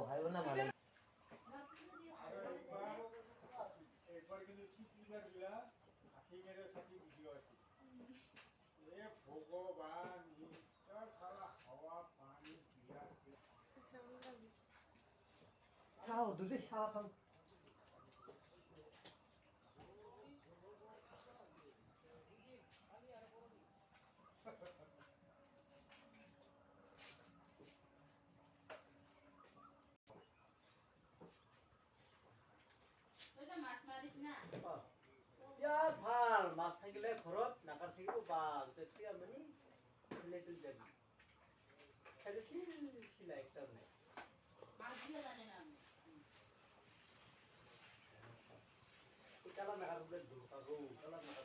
খাইব না ভালো একবার কিন্তু চিকিৎসার গুলা হাতি মেরে সাথে ভিডিও আছে এ ভগবান ইটার সারা হাওয়া পানি দিয়া খাও দুধের চা খাও ইয়াৰ ভাল মাছ থাকিলে ঘৰত নাকাৰ থাকিব বা তেতিয়া মানে লেটুল যাবি খালি চিলা একটাও নাই কালা নাকাৰ বোলে দৰকাৰ কালা নাকাৰ